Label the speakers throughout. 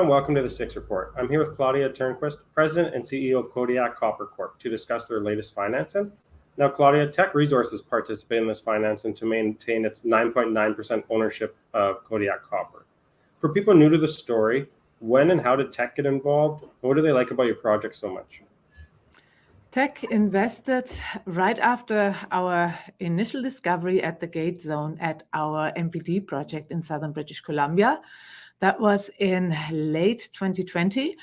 Speaker 1: and welcome to the Six Report. I'm here with Claudia Turnquist, President and CEO of Kodiak Copper Corp, to discuss their latest financing. Now, Claudia, Teck Resources participated in this financing to maintain its 9.9% ownership of Kodiak Copper. For people new to the story, when and how did Teck get involved? What do they like about your project so much?
Speaker 2: Teck invested right after our initial discovery at the Gate Zone at our MPD project in southern British Columbia. That was in late 2020.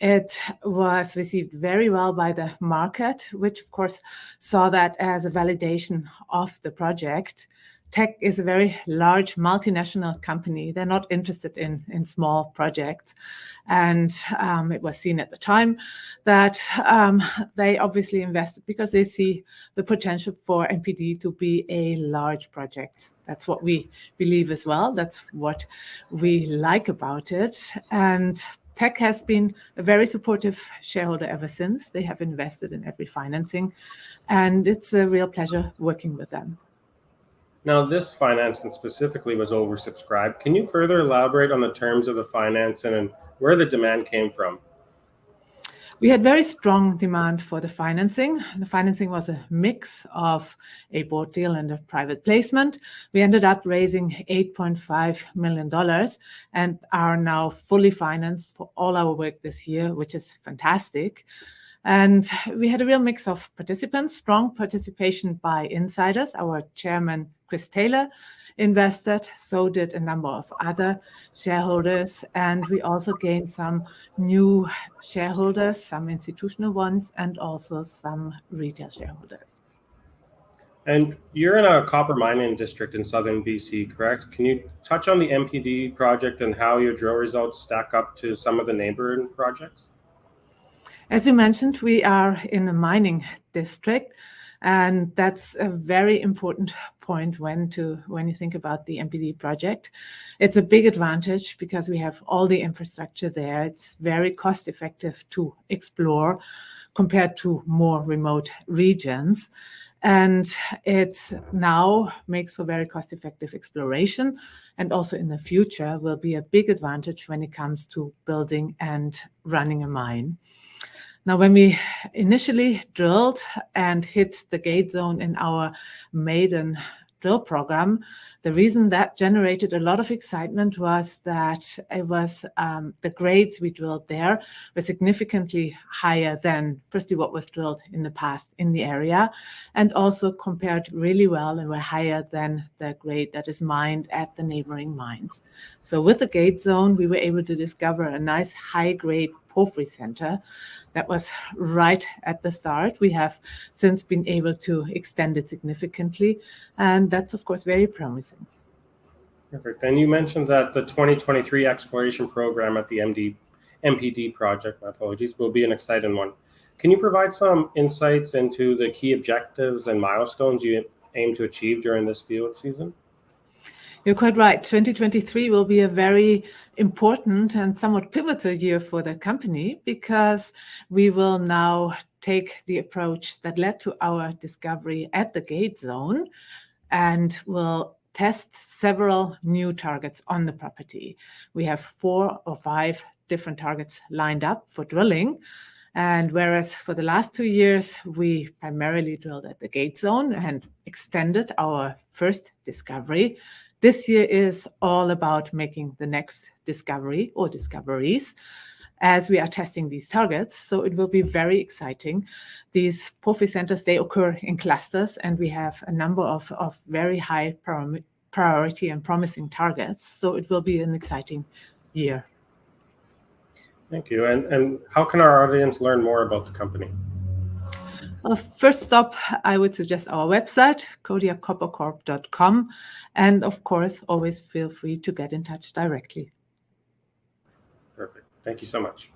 Speaker 2: It was received very well by the market, which of course saw that as a validation of the project. Teck is a very large multinational company. They're not interested in small projects. And it was seen at the time that they obviously invested because they see the potential for MPD to be a large project. That's what we believe as well. That's what we like about it. And Teck has been a very supportive shareholder ever since. They have invested in every financing, and it's a real pleasure working with them.
Speaker 1: Now, this financing specifically was oversubscribed. Can you further elaborate on the terms of the financing and where the demand came from?
Speaker 2: We had very strong demand for the financing. The financing was a mix of a board deal and a private placement. We ended up raising $8.5 million and are now fully financed for all our work this year, which is fantastic. And we had a real mix of participants, strong participation by insiders. Our chairman, Chris Taylor, invested, so did a number of other shareholders. And we also gained some new shareholders, some institutional ones, and also some retail shareholders.
Speaker 1: And you're in a copper mining district in southern BC, correct? Can you touch on the MPD project and how your drill results stack up to some of the neighboring projects?
Speaker 2: As you mentioned, we are in a mining district, and that's a very important point when you think about the MPD project. It's a big advantage because we have all the infrastructure there. It's very cost effective to explore compared to more remote regions. And it now makes for very cost effective exploration, and also in the future will be a big advantage when it comes to building and running a mine. Now, when we initially drilled and hit the Gate Zone in our maiden drill program, the reason that generated a lot of excitement was that it was the grades we drilled there were significantly higher than, firstly, what was drilled in the past in the area, and also compared really well and were higher than the grade that is mined at the neighboring mines. So with the Gate Zone, we were able to discover a nice high-grade porphyry center that was right at the start. We have since been able to extend it significantly, and that's, of course, very promising.
Speaker 1: Perfect. And you mentioned that the 2023 exploration program at the MPD project, my apologies, will be an exciting one. Can you provide some insights into the key objectives and milestones you aim to achieve during this field season?
Speaker 2: You're quite right. 2023 will be a very important and somewhat pivotal year for the company because we will now take the approach that led to our discovery at the Gate Zone and will test several new targets on the property. We have 4 or 5 different targets lined up for drilling. And whereas for the last 2 years, we primarily drilled at the Gate Zone and extended our first discovery, this year is all about making the next discovery or discoveries as we are testing these targets. So it will be very exciting. These porphyry centers, they occur in clusters, and we have a number of very high priority and promising targets. So it will be an exciting year.
Speaker 1: Thank you. And how can our audience learn more about the company?
Speaker 2: First stop, I would suggest our website, kodiakcoppercorp.com. And of course, always feel free to get in touch directly.
Speaker 1: Perfect. Thank you so much.